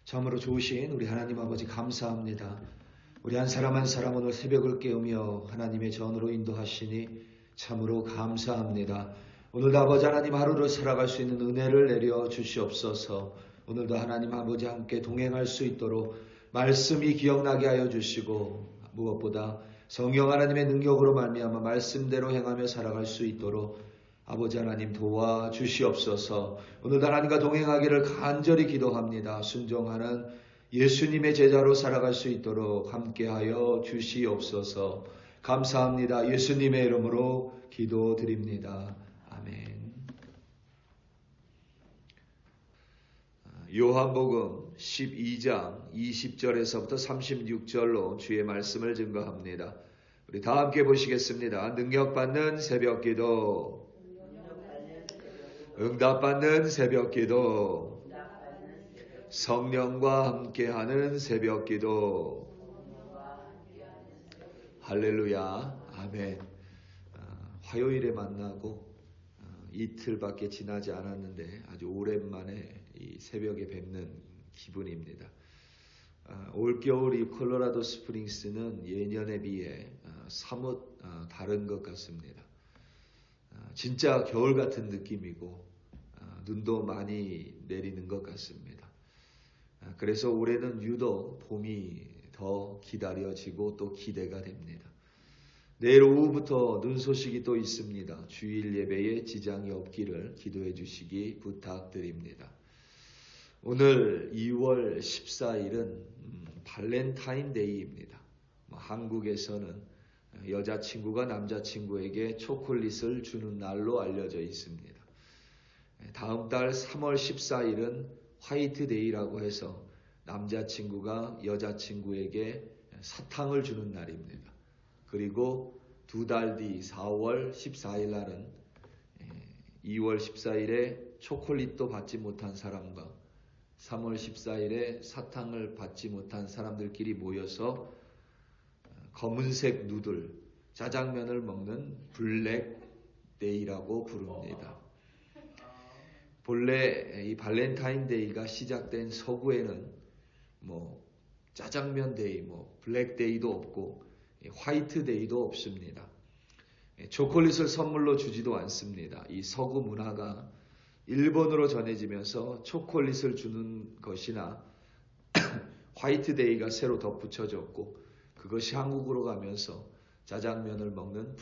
참으로 좋으신 우리 하나님 아버지 감사합니다. 우리 한 사람 한 사람 오늘 새벽을 깨우며 하나님의 전으로 인도하시니 참으로 감사합니다. 오늘도 아버지 하나님 하루를 살아갈 수 있는 은혜를 내려 주시옵소서. 오늘도 하나님 아버지 함께 동행할 수 있도록 말씀이 기억나게 하여 주시고 무엇보다 성령 하나님의 능력으로 말미암아 말씀대로 행하며 살아갈 수 있도록 아버지 하나님 도와주시옵소서. 오늘도 하나님과 동행하기를 간절히 기도합니다. 순종하는 예수님의 제자로 살아갈 수 있도록 함께하여 주시옵소서. 감사합니다. 예수님의 이름으로 기도드립니다. 아멘. 요한복음 12장 20절에서부터 36절로 주의 말씀을 증거합니다. 우리 다 함께 보시겠습니다. 능력받는 새벽기도, 응답받는 새벽기도, 성령과 함께하는 새벽기도. 할렐루야. 아멘. 화요일에 만나고 이틀밖에 지나지 않았는데 아주 오랜만에 이 새벽에 뵙는 기분입니다. 올겨울 이 콜로라도 스프링스는 예년에 비해 사뭇 다른 것 같습니다. 진짜 겨울 같은 느낌이고 눈도 많이 내리는 것 같습니다. 그래서 올해는 유독 봄이 더 기다려지고 또 기대가 됩니다. 내일 오후부터 눈 소식이 또 있습니다. 주일 예배에 지장이 없기를 기도해 주시기 부탁드립니다. 오늘 2월 14일은 발렌타인데이입니다. 한국에서는 여자친구가 남자친구에게 초콜릿을 주는 날로 알려져 있습니다. 다음 달 3월 14일은 화이트데이라고 해서 남자친구가 여자친구에게 사탕을 주는 날입니다. 그리고 두 달 뒤 4월 14일 날은 2월 14일에 초콜릿도 받지 못한 사람과 3월 14일에 사탕을 받지 못한 사람들끼리 모여서 검은색 누들, 짜장면을 먹는 블랙데이라고 부릅니다. 본래 이 발렌타인데이가 시작된 서구에는 짜장면데이, 블랙데이도 없고 화이트데이도 없습니다. 초콜릿을 선물로 주지도 않습니다. 이 서구 문화가 일본으로 전해지면서 초콜릿을 주는 것이나 화이트데이가 새로 덧붙여졌고 그것이 한국으로 가면서 짜장면을 먹는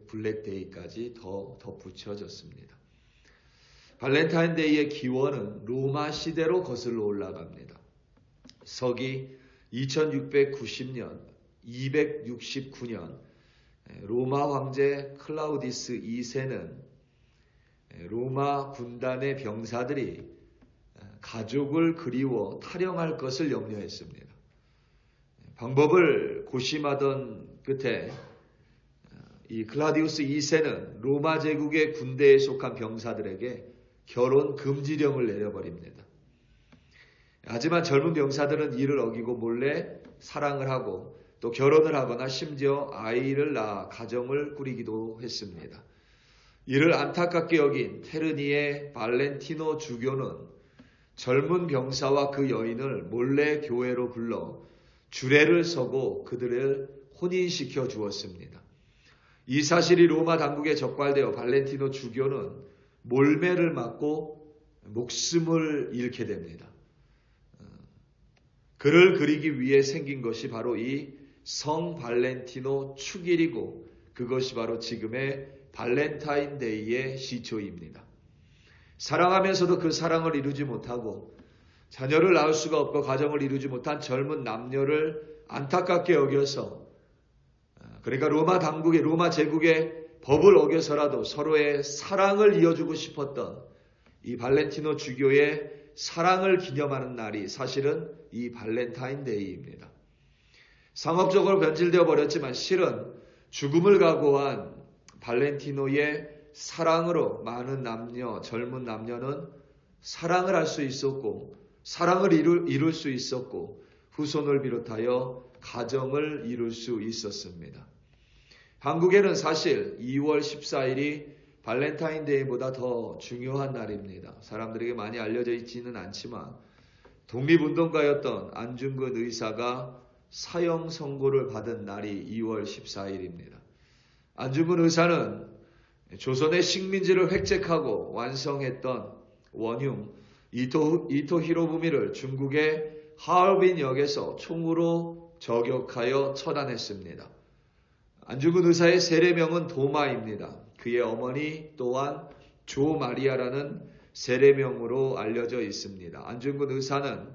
블랙데이까지 더 덧붙여졌습니다. 발렌타인데이의 기원은 로마 시대로 거슬러 올라갑니다. 서기 2690년, 269년 로마 황제 클라우디스 2세는 로마 군단의 병사들이 가족을 그리워 탈영할 것을 염려했습니다. 방법을 고심하던 끝에 이 클라우디우스 2세는 로마 제국의 군대에 속한 병사들에게 결혼 금지령을 내려버립니다. 하지만 젊은 병사들은 이를 어기고 몰래 사랑을 하고 또 결혼을 하거나 심지어 아이를 낳아 가정을 꾸리기도 했습니다. 이를 안타깝게 여긴 테르니의 발렌티노 주교는 젊은 병사와 그 여인을 몰래 교회로 불러 주례를 서고 그들을 혼인시켜 주었습니다. 이 사실이 로마 당국에 적발되어 발렌티노 주교는 몰매를 맞고 목숨을 잃게 됩니다. 그를 그리기 위해 생긴 것이 바로 이 성 발렌티노 축일이고 그것이 바로 지금의 발렌타인데이의 시초입니다. 사랑하면서도 그 사랑을 이루지 못하고 자녀를 낳을 수가 없고 가정을 이루지 못한 젊은 남녀를 안타깝게 여겨서 그러니까 로마 당국의 로마 제국의 법을 어겨서라도 서로의 사랑을 이어주고 싶었던 이 발렌티노 주교의 사랑을 기념하는 날이 사실은 이 발렌타인데이입니다. 상업적으로 변질되어 버렸지만 실은 죽음을 각오한 발렌티노의 사랑으로 많은 남녀, 젊은 남녀는 사랑을 할 수 있었고 사랑을 이룰 수 있었고 후손을 비롯하여 가정을 이룰 수 있었습니다. 한국에는 사실 2월 14일이 발렌타인데이보다 더 중요한 날입니다. 사람들에게 많이 알려져 있지는 않지만 독립운동가였던 안중근 의사가 사형 선고를 받은 날이 2월 14일입니다. 안중근 의사는 조선의 식민지를 획책하고 완성했던 원흉 이토 히로부미를 중국의 하얼빈역에서 총으로 저격하여 처단했습니다. 안중근 의사의 세례명은 도마입니다. 그의 어머니 또한 조마리아라는 세례명으로 알려져 있습니다. 안중근 의사는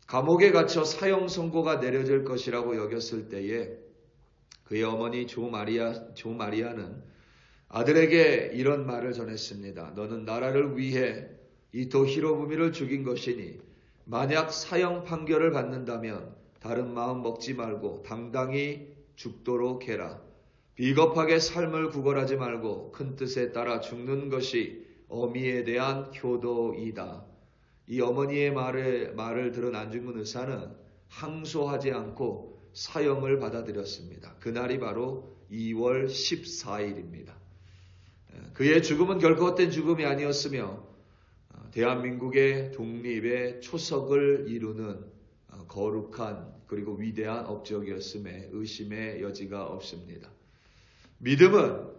감옥에 갇혀 사형 선고가 내려질 것이라고 여겼을 때에 그의 어머니 조마리아는 아들에게 이런 말을 전했습니다. 너는 나라를 위해 이토 히로부미를 죽인 것이니 만약 사형 판결을 받는다면 다른 마음 먹지 말고 당당히 죽도록 해라. 비겁하게 삶을 구걸하지 말고 큰 뜻에 따라 죽는 것이 어미에 대한 효도이다. 이 어머니의 말을 들은 안중근 의사는 항소하지 않고 사형을 받아들였습니다. 그날이 바로 2월 14일입니다. 그의 죽음은 결코 헛된 죽음이 아니었으며 대한민국의 독립의 초석을 이루는 거룩한 그리고 위대한 업적이었음에 의심의 여지가 없습니다. 믿음을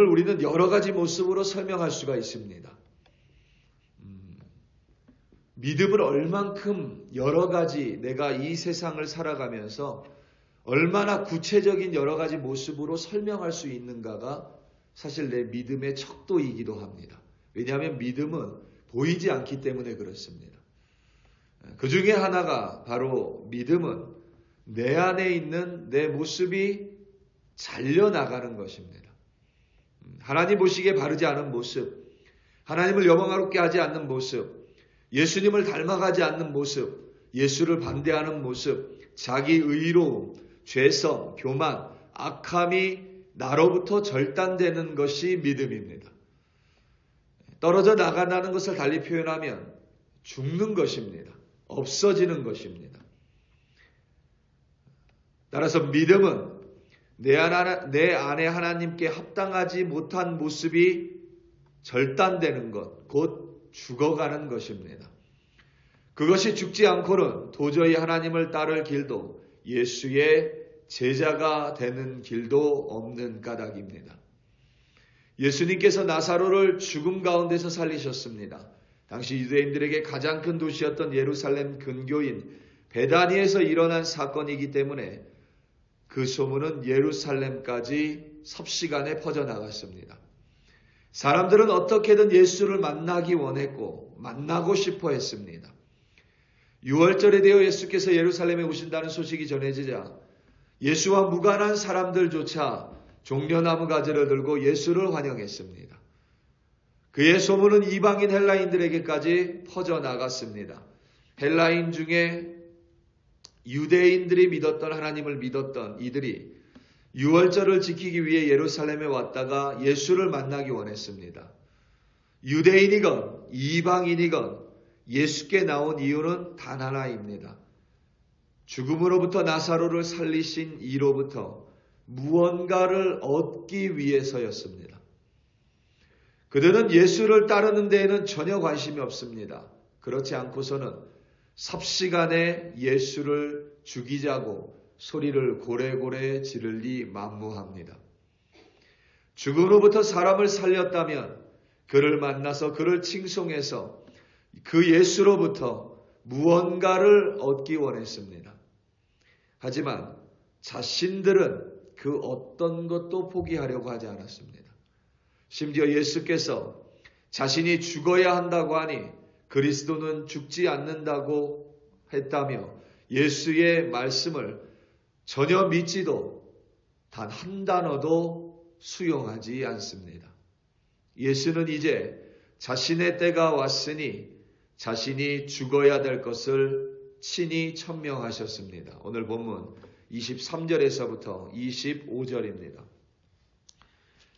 우리는 여러 가지 모습으로 설명할 수가 있습니다. 믿음을 얼만큼 여러 가지 내가 이 세상을 살아가면서 얼마나 구체적인 여러 가지 모습으로 설명할 수 있는가가 사실 내 믿음의 척도이기도 합니다. 왜냐하면 믿음은 보이지 않기 때문에 그렇습니다. 그 중에 하나가 바로 믿음은 내 안에 있는 내 모습이 잘려나가는 것입니다. 하나님 보시기에 바르지 않은 모습, 하나님을 영광스럽게 하지 않는 모습, 예수님을 닮아가지 않는 모습, 예수를 반대하는 모습, 자기 의로움, 죄성, 교만, 악함이 나로부터 절단되는 것이 믿음입니다. 떨어져 나간다는 것을 달리 표현하면 죽는 것입니다. 없어지는 것입니다. 따라서 믿음은 내 안에 하나님께 합당하지 못한 모습이 절단되는 것, 곧 죽어가는 것입니다. 그것이 죽지 않고는 도저히 하나님을 따를 길도 예수의 제자가 되는 길도 없는 까닭입니다. 예수님께서 나사로를 죽음 가운데서 살리셨습니다. 당시 유대인들에게 가장 큰 도시였던 예루살렘 근교인 베다니에서 일어난 사건이기 때문에 그 소문은 예루살렘까지 섭시간에 퍼져나갔습니다. 사람들은 어떻게든 예수를 만나기 원했고 만나고 싶어 했습니다. 6월절에 되어 예수께서 예루살렘에 오신다는 소식이 전해지자 예수와 무관한 사람들조차 종려나무 가지를 들고 예수를 환영했습니다. 그의 소문은 이방인 헬라인들에게까지 퍼져나갔습니다. 헬라인 중에 유대인들이 믿었던 하나님을 믿었던 이들이 6월절을 지키기 위해 예루살렘에 왔다가 예수를 만나기 원했습니다. 유대인이건 이방인이건 예수께 나온 이유는 단 하나입니다. 죽음으로부터 나사로를 살리신 이로부터 무언가를 얻기 위해서였습니다. 그들은 예수를 따르는 데에는 전혀 관심이 없습니다. 그렇지 않고서는 삽시간에 예수를 죽이자고 소리를 고래고래 지르리 만무합니다. 죽음으로부터 사람을 살렸다면 그를 만나서 그를 칭송해서 그 예수로부터 무언가를 얻기 원했습니다. 하지만 자신들은 그 어떤 것도 포기하려고 하지 않았습니다. 심지어 예수께서 자신이 죽어야 한다고 하니 그리스도는 죽지 않는다고 했다며 예수의 말씀을 전혀 믿지도 단 한 단어도 수용하지 않습니다. 예수는 이제 자신의 때가 왔으니 자신이 죽어야 될 것을 친히 천명하셨습니다. 오늘 본문 23절에서부터 25절입니다.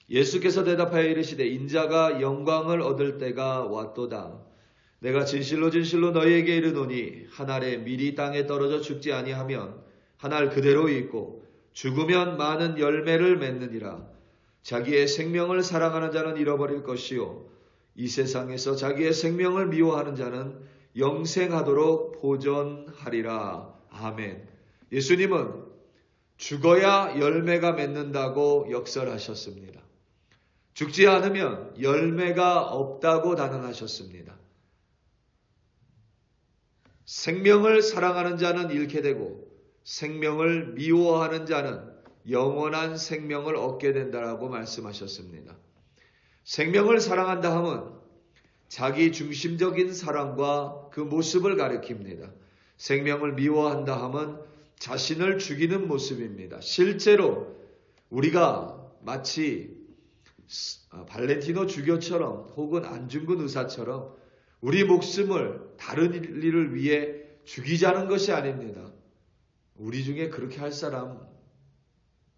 예수께서 대답하여 이르시되 인자가 영광을 얻을 때가 왔도다. 내가 진실로 진실로 너희에게 이르노니 한 알에 밀이 땅에 떨어져 죽지 아니하면 한 알 그대로 있고 죽으면 많은 열매를 맺느니라. 자기의 생명을 사랑하는 자는 잃어버릴 것이요 이 세상에서 자기의 생명을 미워하는 자는 영생하도록 보존하리라. 아멘. 예수님은 죽어야 열매가 맺는다고 역설하셨습니다. 죽지 않으면 열매가 없다고 단언하셨습니다. 생명을 사랑하는 자는 잃게 되고 생명을 미워하는 자는 영원한 생명을 얻게 된다라고 말씀하셨습니다. 생명을 사랑한다 함은 자기 중심적인 사랑과 그 모습을 가리킵니다. 생명을 미워한다 함은 자신을 죽이는 모습입니다. 실제로 우리가 마치 발렌티노 주교처럼 혹은 안중근 의사처럼 우리 목숨을 다른 일을 위해 죽이자는 것이 아닙니다. 우리 중에 그렇게 할 사람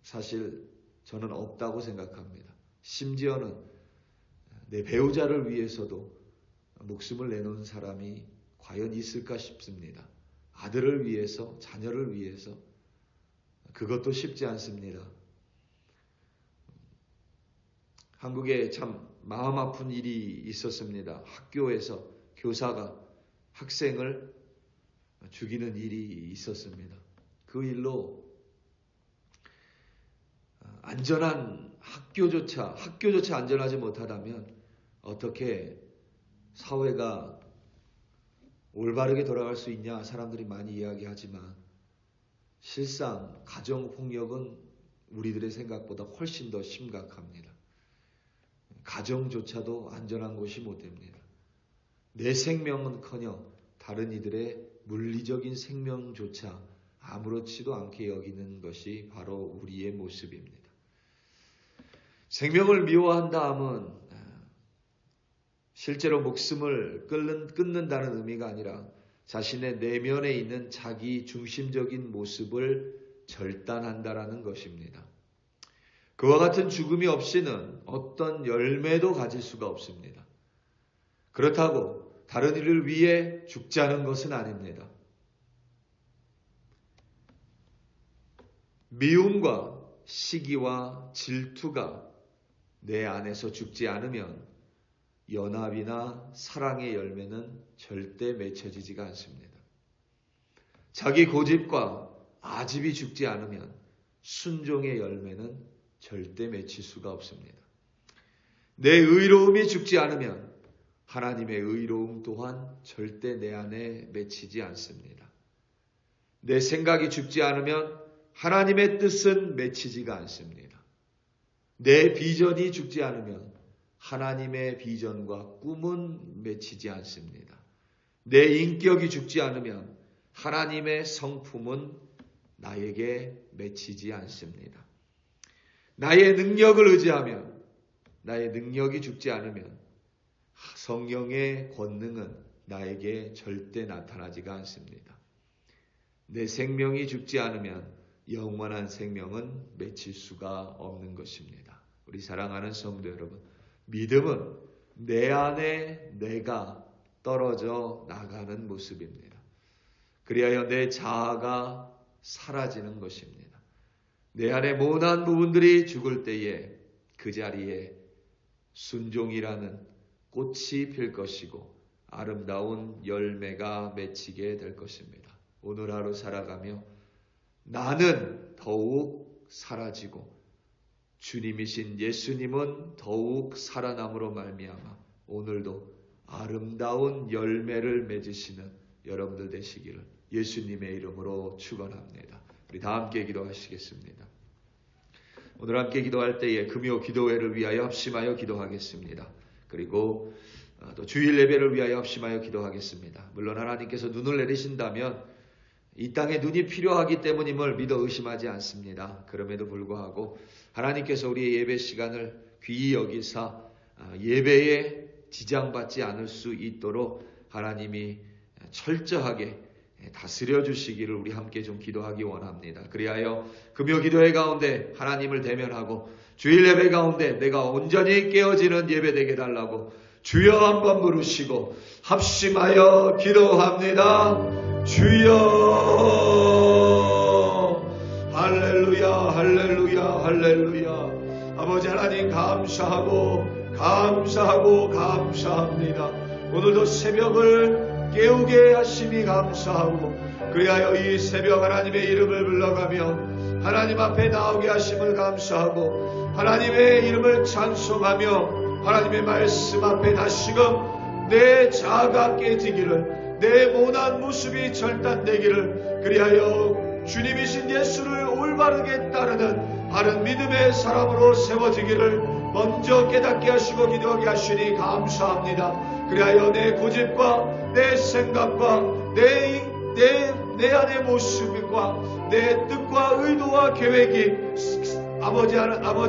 사실 저는 없다고 생각합니다. 심지어는 내 배우자를 위해서도 목숨을 내놓은 사람이 과연 있을까 싶습니다. 아들을 위해서, 자녀를 위해서. 그것도 쉽지 않습니다. 한국에 참 마음 아픈 일이 있었습니다. 학교에서 교사가 학생을 죽이는 일이 있었습니다. 그 일로 안전한 학교조차 안전하지 못하다면 어떻게 사회가 올바르게 돌아갈 수 있냐 사람들이 많이 이야기하지만 실상 가정폭력은 우리들의 생각보다 훨씬 더 심각합니다. 가정조차도 안전한 곳이 못 됩니다. 내 생명은커녕 다른 이들의 물리적인 생명조차 아무렇지도 않게 여기는 것이 바로 우리의 모습입니다. 생명을 미워한다 함은 실제로 목숨을 끊는다는 의미가 아니라 자신의 내면에 있는 자기 중심적인 모습을 절단한다라는 것입니다. 그와 같은 죽음이 없이는 어떤 열매도 가질 수가 없습니다. 그렇다고 다른 일을 위해 죽자는 것은 아닙니다. 미움과 시기와 질투가 내 안에서 죽지 않으면 연합이나 사랑의 열매는 절대 맺혀지지가 않습니다. 자기 고집과 아집이 죽지 않으면 순종의 열매는 절대 맺힐 수가 없습니다. 내 의로움이 죽지 않으면 하나님의 의로움 또한 절대 내 안에 맺히지 않습니다. 내 생각이 죽지 않으면 하나님의 뜻은 맺히지가 않습니다. 내 비전이 죽지 않으면 하나님의 비전과 꿈은 맺히지 않습니다. 내 인격이 죽지 않으면 하나님의 성품은 나에게 맺히지 않습니다. 나의 능력을 의지하면 나의 능력이 죽지 않으면 성령의 권능은 나에게 절대 나타나지가 않습니다. 내 생명이 죽지 않으면 영원한 생명은 맺힐 수가 없는 것입니다. 우리 사랑하는 성도 여러분, 믿음은 내 안에 내가 떨어져 나가는 모습입니다. 그리하여 내 자아가 사라지는 것입니다. 내 안에 모난 부분들이 죽을 때에 그 자리에 순종이라는 꽃이 필 것이고 아름다운 열매가 맺히게 될 것입니다. 오늘 하루 살아가며 나는 더욱 사라지고 주님이신 예수님은 더욱 살아남으로 말미암아 오늘도 아름다운 열매를 맺으시는 여러분들 되시기를 예수님의 이름으로 축원합니다. 우리 다 함께 기도하시겠습니다. 오늘 함께 기도할 때에 금요 기도회를 위하여 합심하여 기도하겠습니다. 그리고 또 주일 예배를 위하여 합심하여 기도하겠습니다. 물론 하나님께서 눈을 내리신다면 이 땅에 눈이 필요하기 때문임을 믿어 의심하지 않습니다. 그럼에도 불구하고 하나님께서 우리의 예배 시간을 귀히 여기사 예배에 지장받지 않을 수 있도록 하나님이 철저하게 다스려 주시기를 우리 함께 좀 기도하기 원합니다. 그리하여 금요 기도회 가운데 하나님을 대면하고 주일 예배 가운데 내가 온전히 깨어지는 예배 되게 달라고 주여 한번 부르시고 합심하여 기도합니다. 주여 할렐루야 할렐루야 할렐루야. 아버지 하나님 감사하고 감사하고 감사합니다. 오늘도 새벽을 깨우게 하심이 감사하고, 그리하여 이 새벽 하나님의 이름을 불러가며 하나님 앞에 나오게 하심을 감사하고, 하나님의 이름을 찬송하며 하나님의 말씀 앞에 다시금 내 자아가 깨지기를, 내 모난 모습이 절단되기를, 그리하여 주님이신 예수를 올바르게 따르는 바른 믿음의 사람으로 세워지기를 먼저 깨닫게 하시고 기도하게 하시니 감사합니다. 그리하여 내 고집과 내 생각과 내 안의 모습과 내 뜻과 의도와 계획이 아버지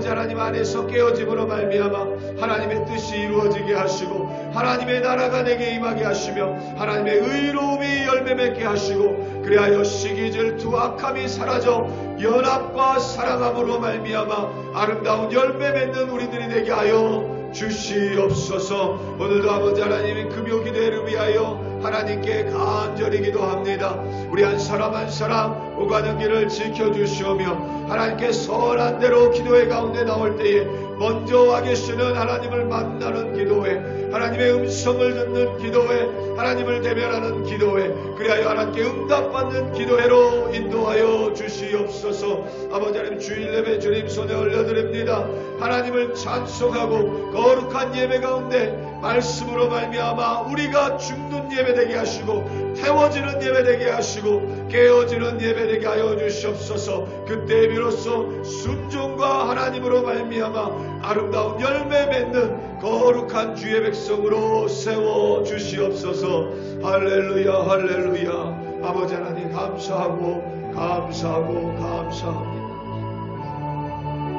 하나님 안에서 깨어짐으로 말미암아 하나님의 뜻이 이루어지게 하시고, 하나님의 나라가 내게 임하게 하시며 하나님의 의로움이 열매 맺게 하시고, 그리하여 시기 질투 악함이 사라져 연합과 사랑함으로 말미암아 아름다운 열매 맺는 우리들이 되게 하여 주시옵소서. 오늘도 아버지 하나님의 금요 기도회를 위하여 하나님께 간절히 기도합니다. 우리 한 사람 한 사람 오가는 길을 지켜주시오며, 하나님께 선한 대로 기도회 가운데 나올 때에 먼저 와 계시는 하나님을 만나는 기도회, 하나님의 음성을 듣는 기도회, 하나님을 대면하는 기도회, 그리하여 하나님께 응답받는 기도회로 인도하여 주시옵소서. 아버지 하나님, 주일 예배 주님 손에 올려드립니다. 하나님을 찬송하고 거룩한 예배 가운데 말씀으로 말미암아 우리가 죽는 예배 되게 하시고, 태워지는 예배 되게 하시고, 깨어지는 예배 되게 하여 주시옵소서. 그때 비로소 순종과 하나님으로 말미암아 아름다운 열매 맺는 거룩한 주의 백성으로 세워 주시옵소서. 할렐루야 할렐루야. 아버지 하나님 감사하고 감사하고 감사합니다.